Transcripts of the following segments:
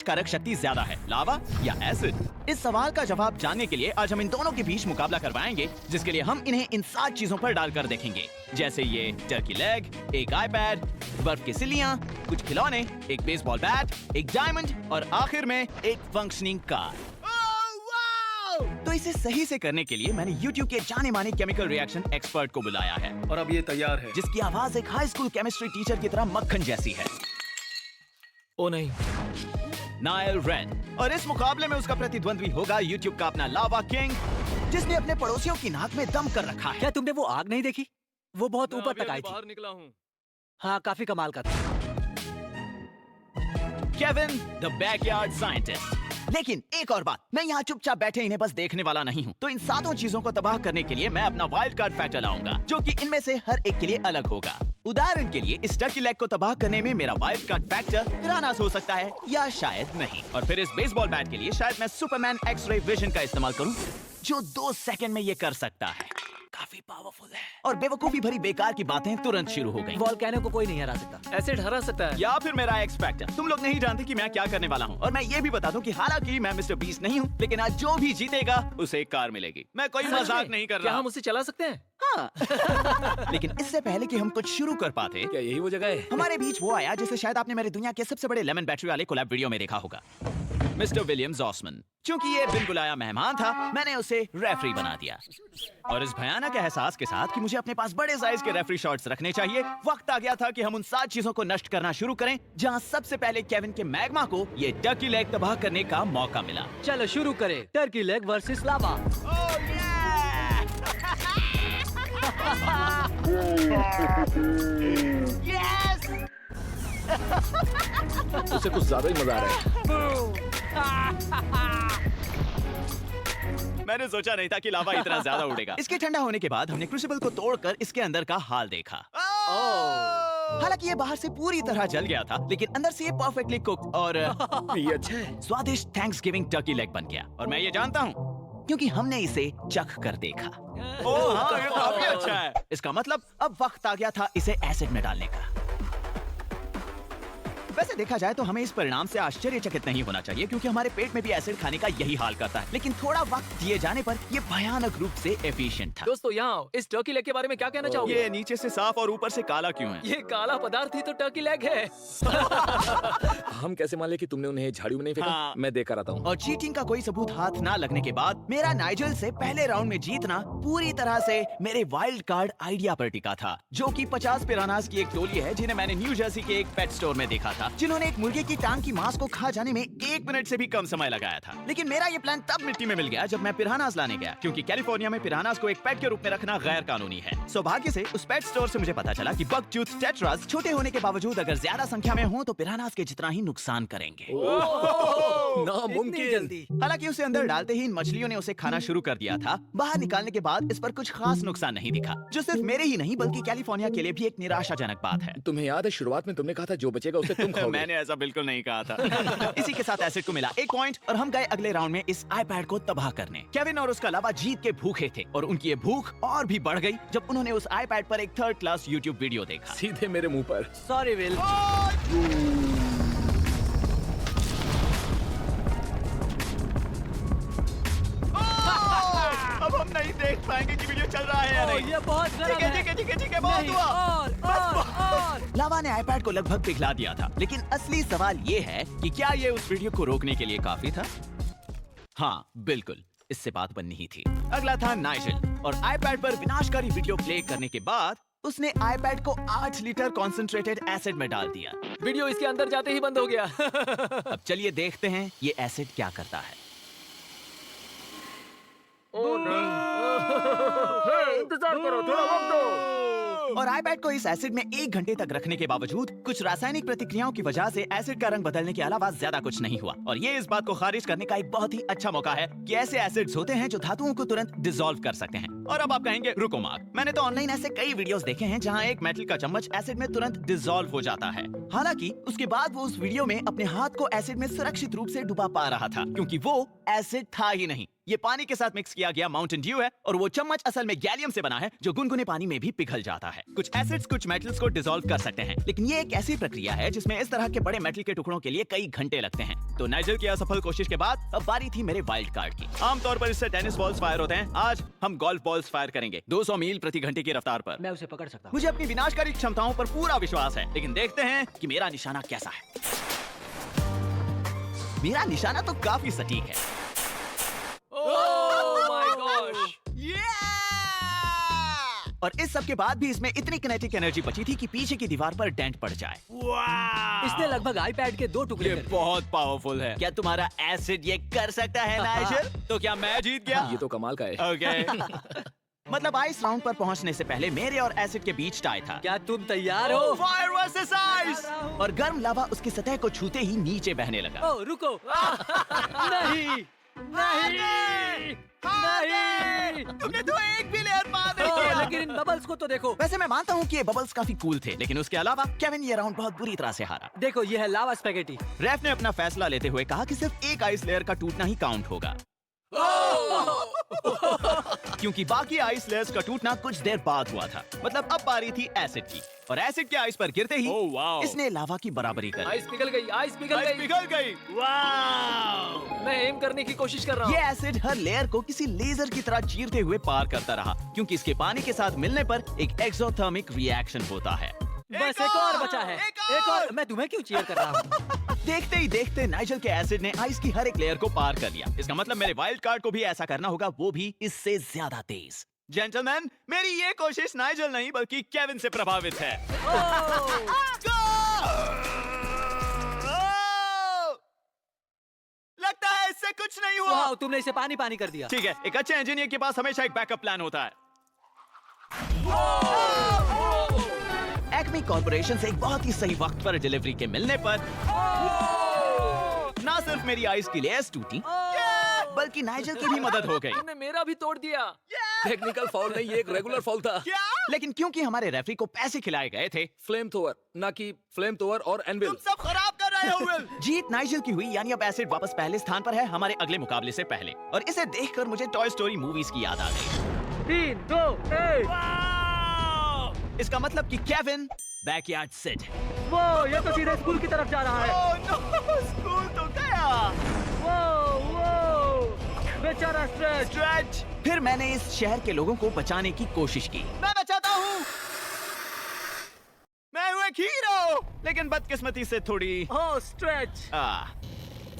कारक शक्ति ज्यादा है, लावा या एसिड? इस सवाल का जवाब जानने के लिए आज हम इन दोनों के बीच मुकाबला करवाएंगे, जिसके लिए हम इन्हें इन 7 चीजों पर डालकर देखेंगे, जैसे ये टर्की लेग, एक आईपैड, बर्फ की सिल्लियां, कुछ खिलौने, एक बेसबॉल बैट, एक डायमंड और आखिर में एक फंक्शनिंग कार। तो इसे सही से करने के लिए मैंने YouTube के जाने माने केमिकल रिएक्शन एक्सपर्ट को बुलाया है, और अब ये तैयार है, जिसकी आवाज एक हाई स्कूल केमिस्ट्री टीचर की तरह मक्खन जैसी है। ओ नहीं, नायल रेड। और इस मुकाबले में उसका प्रतिद्वंद्वी होगा YouTube का अपना लावा किंग, जिसने अपने पड़ोसियों की नाक में दम कर रखा है। क्या तुमने वो आग नहीं देखी? वो बहुत ऊपर तक आई थी। बाहर निकला हूँ। हाँ, काफी कमाल का था। Kevin the backyard scientist. लेकिन एक और बात, मैं यहाँ चुपचाप बैठे इन्हें बस देखने वाला नहीं हूँ। तो इन 7 चीजों को तबाह करने के लिए मैं अपना वाइल्ड कार्ड फैक्टर लाऊंगा, जो कि इनमें से हर एक के लिए अलग होगा। उदाहरण के लिए इस टर्की लेग को तबाह करने में मेरा वाइल्ड कार्ड फैक्टर पिरानास हो सकता है या शायद नहीं। और फिर इस बेसबॉल बैट के लिए शायद मैं सुपरमैन एक्स-रे विजन का इस्तेमाल करूं, जो 2 सेकंड में ये कर सकता है। काफी पावरफुल है। और बेवकूफी भरी बेकार की बातें तुरंत शुरू हो गई। वोल्केनो को कोई नहीं हरा सकता। एसिड हरा सकता है। या फिर मेरा एक्स फैक्टर। तुम लोग नहीं जानते कि मैं क्या करने वाला हूँ। और मैं ये भी बता दूं कि हालांकि मैं मिस्टर बीस्ट नहीं हूँ, लेकिन आज जो भी जीतेगा उसे एक कार मिलेगी। मैं कोई मजाक नहीं कर क्या रहा। हम उसे चला सकते हैं? हाँ। लेकिन इससे पहले कि हम कुछ शुरू कर पाते, क्या यही वो जगह है? हमारे बीच वो आया जिसे शायद आपने मेरे दुनिया के सबसे बड़े लेमन बैटरी वाले कोलैब वीडियो में देखा होगा, मिस्टर विलियम जॉसमन। क्योंकि ये बिन बुलाया मेहमान था, मैंने उसे रेफरी बना दिया। और इस भयानक एहसास के साथ कि मुझे अपने पास बड़े साइज के रेफरी शॉट्स रखने चाहिए, वक्त आ गया था कि हम उन 7 चीजों को नष्ट करना शुरू करें, जहां सबसे पहले केविन के मैग्मा को ये टर्की लेग तबाह करने का मौका मिला। चलो शुरू करें। टर्की लेग वर्सेस लावा। उसे कुछ ज्यादा ही मजा आ रहा है। मैंने सोचा नहीं था कि लावा इतना ज्यादा उड़ेगा। इसके ठंडा होने के बाद हमने क्रूसिबल को तोड़कर इसके अंदर का हाल देखा। हालांकि ये बाहर से पूरी तरह जल गया था, लेकिन अंदर से ये परफेक्टली कुक्ड और ये अच्छा है। स्वादिष्ट थैंक्सगिविंग टर्की लेग बन गया। और मैं ये जानता हूँ क्योंकि हमने इसे चख कर देखा। ओह हाँ, ये काफी अच्छा है। इसका मतलब अब वक्त आ गया था इसे एसिड में डालने का। वैसे देखा जाए तो हमें इस परिणाम से आश्चर्यचकित नहीं होना चाहिए, क्योंकि हमारे पेट में भी एसिड खाने का यही हाल करता है। लेकिन थोड़ा वक्त दिए जाने पर ये भयानक रूप से एफिशिएंट था। दोस्तों, यहाँ इस टर्की लेग के बारे में क्या कहना चाहोगे? ये नीचे से साफ और ऊपर से काला क्यों है? ये काला पदार्थ ही तो टर्की लेग है। हम कैसे मान ले कि तुमने उन्हें झाड़ू में नहीं फेंका? हाँ। मैं देकर आता हूँ। और चीटिंग का कोई सबूत हाथ ना लगने के बाद मेरा नाइजल से पहले राउंड में जीतना पूरी तरह से मेरे वाइल्ड कार्ड आइडिया पर टिका था, जो कि 50 पिरानास की एक टोली है, जिन्हें मैंने न्यू जर्सी के एक पेट स्टोर में देखा था, जिन्होंने एक मुर्गे की टांग की मांस को खा जाने में 1 मिनट से भी कम समय लगाया था। लेकिन मेरा ये प्लान तब मिट्टी में मिल गया जब मैं पिरानास लाने गया, क्योंकि कैलिफोर्निया में पिरानास को एक पेट के रूप में रखना गैर कानूनी है। सौभाग्य से उस पेट स्टोर से मुझे पता चला कि बगटूथ टेट्रास छोटे होने के बावजूद अगर ज्यादा संख्या में हो तो पिरानास के जितना ही नुकसान करेंगे। नामुमकिन। जल्दी। हालांकि उसे अंदर डालते ही इन मछलियों ने उसे खाना शुरू कर दिया था। बाहर निकालने के बाद इस पर कुछ खास नुकसान नहीं दिखा, जो सिर्फ मेरे ही नहीं बल्कि कैलिफोर्निया के लिए भी एक निराशाजनक बात है। तुम्हें याद है शुरुआत में तुमने कहा था जो बचेगा उसे तुम खाओगे? मैंने ऐसा बिल्कुल नहीं कहा था। इसी के साथ एसिड को मिला 1 पॉइंट और हम गए अगले राउंड में इस आईपैड को तबाह करने। केविन और उसका लावा जीत के भूखे थे, और उनकी ये भूख और भी बढ़ गई जब उन्होंने उस आईपैड पर एक 3rd क्लास YouTube वीडियो देखा। सीधे मेरे मुंह पर। Sorry will. अब हम नहीं देख पाएंगे कि वीडियो चल रहा है या नहीं। ये बहुत गरम है। ठीक है, बहुत नहीं, हुआ। और। लावा ने आईपैड को लगभग पिघला दिया था, लेकिन असली सवाल ये है कि क्या ये उस वीडियो को रोकने के लिए काफी था? हाँ, बिल्कुल, इससे बात बननी ही थी। अगला था नाइजल, और आईपैड पर विनाशकारी वीडियो प्ले करने के बाद उसने आईपैड को 8 लीटर कॉन्सेंट्रेटेड एसिड में डाल दिया। वीडियो इसके अंदर जाते ही बंद हो गया। अब चलिए देखते हैं ये एसिड क्या करता है। इंतजार करो, थोड़ा वक्त दो। और आईपैड को इस एसिड में 1 घंटे तक रखने के बावजूद कुछ रासायनिक प्रतिक्रियाओं की वजह से एसिड का रंग बदलने के अलावा ज्यादा कुछ नहीं हुआ। और ये इस बात को खारिज करने का एक बहुत ही अच्छा मौका है कि ऐसे एसिड्स होते हैं जो धातुओं को तुरंत डिसॉल्व कर सकते हैं। और अब आप कहेंगे रुको मार्क, मैंने तो ऑनलाइन ऐसे कई वीडियोस देखे हैं जहां एक मेटल का चम्मच एसिड में तुरंत डिसॉल्व हो जाता है। हालांकि उसके बाद वो उस वीडियो में अपने हाथ को एसिड में सुरक्षित रूप से डुबा पा रहा था, क्योंकि वो एसिड था ही नहीं, ये पानी के साथ मिक्स किया गया माउंटेन ड्यू है और वो चम्मच असल में गैलियम से बना है जो गुनगुने पानी में भी पिघल जाता है। कुछ एसिड्स कुछ मेटल्स को डिसॉल्व कर सकते हैं, लेकिन ये एक ऐसी प्रक्रिया है जिसमें इस तरह के बड़े मेटल के टुकड़ों के लिए कई घंटे लगते हैं। तो नाइजल की असफल कोशिश के बाद अब बारी थी मेरे वाइल्ड कार्ड की। आमतौर पर इससे टेनिस बॉल्स फायर होते हैं, आज हम गोल्फ बॉल्स फायर करेंगे 200 मील प्रति घंटे की रफ्तार पर। मैं उसे पकड़ सकता हूँ। मुझे अपनी विनाशकारी क्षमताओं पर पूरा विश्वास है, लेकिन देखते हैं कि मेरा निशाना कैसा है। मेरा निशाना तो काफी सटीक है। Oh my gosh! और इस सब के बाद भी इसमें इतनी किनेटिक एनर्जी बची थी कि पीछे की दीवार पर डेंट पड़ जाए। इसने लगभग आईपैड के 2 टुकड़े ये कर दिए। बहुत पावरफुल है। क्या तुम्हारा एसिड ये कर सकता है नाइजल? तो क्या मैं जीत गया? ये तो कमाल का है। ओके। मतलब आइस राउंड पर पहुंचने से पहले मेरे और एसिड के बीच टाई था। क्या तुम तैयार हो? Fire versus ice! और गर्म लावा उसकी सतह को छूते ही नीचे बहने लगा। ओ रुको। नहीं नहीं नहीं। तुमने तो एक भी लेयर पार नहीं ओ, किया। लेकिन इन बबल्स को तो देखो। वैसे मैं मानता हूँ कि ये बबल्स काफी कूल थे, लेकिन उसके अलावा केविन ये राउंड बहुत बुरी तरह से हारा। देखो ये है लावा स्पैगेटी। रेफ ने अपना फैसला लेते हुए कहा कि सिर्फ एक आइस लेयर का टूटना ही काउंट होगा। क्योंकि बाकी आइस लेयर्स का टूटना कुछ देर बाद हुआ था। मतलब अब बारी थी एसिड की, और एसिड के आइस पर गिरते ही ओह, वाओ। इसने लावा की बराबरी कर दी। आइस पिघल गई, आइस पिघल गई। पिघल गई। मैं एम करने की कोशिश कर रहा हूँ। ये एसिड हर लेयर को किसी लेजर की तरह चीरते हुए पार करता रहा, क्योंकि इसके पानी के साथ मिलने पर एक एक्सोथर्मिक रिएक्शन होता है। बस एक और बचा है। एक और। मैं तुम्हें क्यों चीयर कर रहा हूँ? देखते ही देखते नाइजल के एसिड ने आइस की हर एक लेयर को पार कर लिया। इसका मतलब मेरे वाइल्ड कार्ड को भी ऐसा करना होगा, वो भी इससे ज्यादा तेज। जेंटलमैन, मेरी ये कोशिश नाइजल नहीं बल्कि केविन से प्रभावित है। लगता है इससे कुछ नहीं हुआ। वाह, तुमने इसे पानी पानी कर दिया। ठीक है, एक अच्छे इंजीनियर के पास हमेशा एक बैकअप प्लान होता है। एक्मी कॉर्पोरेशन से एक बहुत ही सही वक्त पर डिलीवरी के मिलने पर ना सिर्फ मेरी आइस की लेयर्स टूटी, बल्कि नाइजल की भी मदद हो गई। तुमने मेरा भी तोड़ दिया। टेक्निकल फाउल नहीं, ये एक रेगुलर फाउल था। लेकिन क्योंकि हमारे रेफरी को पैसे खिलाए गए थे, फ्लेम थ्रोवर, ना कि फ्लेम थ्रोवर और एनविल। सब खराब कर रहे हो विल। जीत नाइजल की हुई, यानी अब एसिड वापस पहले स्थान पर है हमारे अगले मुकाबले से पहले। और इसे देखकर मुझे टॉय स्टोरी मूवीज की याद आ गई। 3, 2, 1। इसका मतलब कि केविन बैकयार्ड सिड है। वो ये तो सीधे स्कूल की तरफ जा रहा है। ओह नो, स्कूल तो गया। वो बेचारा स्ट्रेच। फिर मैंने इस शहर के लोगों को बचाने की कोशिश की। मैं बचाता हूँ। मैं हूँ एक हीरो, लेकिन बदकिस्मती से थोड़ी ओह स्ट्रेच।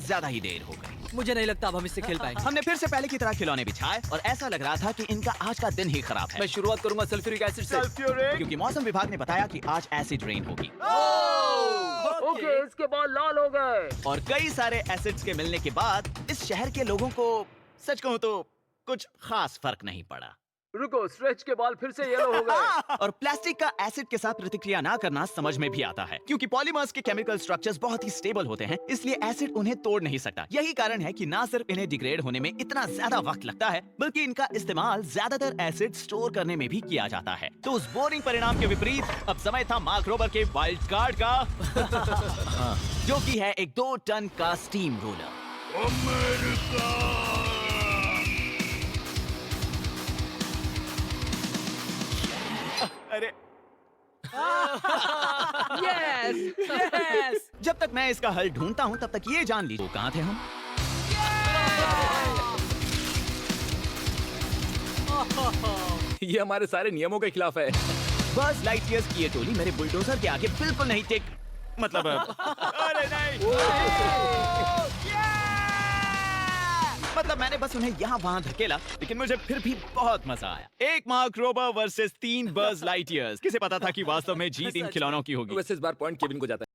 ज्यादा ही देर हो गई। मुझे नहीं लगता अब हम इससे खेल पाएंगे। हमने फिर से पहले की तरह खिलौने बिछाए और ऐसा लग रहा था कि इनका आज का दिन ही खराब है। मैं शुरुआत करूंगा सल्फ्यूरिक एसिड से। क्योंकि मौसम विभाग ने बताया कि आज एसिड रेन होगी। ओके, इसके बाद लाल हो गए। और कई सारे एसिड्स के मिलने के बाद इस शहर के लोगों को सच कहूं तो कुछ खास फर्क नहीं पड़ा। रुको, स्ट्रेच के बाल फिर से येलो हो गए। और प्लास्टिक का एसिड के साथ प्रतिक्रिया ना करना समझ में भी आता है, क्योंकि पॉलीमर्स के केमिकल स्ट्रक्चर्स बहुत ही स्टेबल होते हैं, इसलिए एसिड उन्हें तोड़ नहीं सकता। यही कारण है कि ना सिर्फ इन्हें डिग्रेड होने में इतना ज्यादा वक्त लगता है, बल्कि इनका इस्तेमाल ज्यादातर एसिड स्टोर करने में भी किया जाता है। तो उस बोरिंग परिणाम के विपरीत अब समय था मार्क रोबर के वाइल्ड कार्ड का, जो कि है एक 2 टन का स्टीम रोलर। अरे यस। जब तक मैं इसका हल ढूंढता हूँ तब तक ये जान लीजिए कहाँ थे हम। ये हमारे सारे नियमों के खिलाफ है। बस लाइटयर्स की ये टोली मेरे बुलडोजर के आगे बिल्कुल नहीं टिक, मतलब अरे नहीं। मतलब मैंने बस उन्हें यहाँ वहाँ धकेला, लेकिन मुझे फिर भी बहुत मजा आया। एक मार्क रोबर वर्सेस 3 बज लाइटयर्स। किसे पता था कि वास्तव में जीत इन खिलौनों की होगी। वैसे इस बार पॉइंट केविन को जाता है।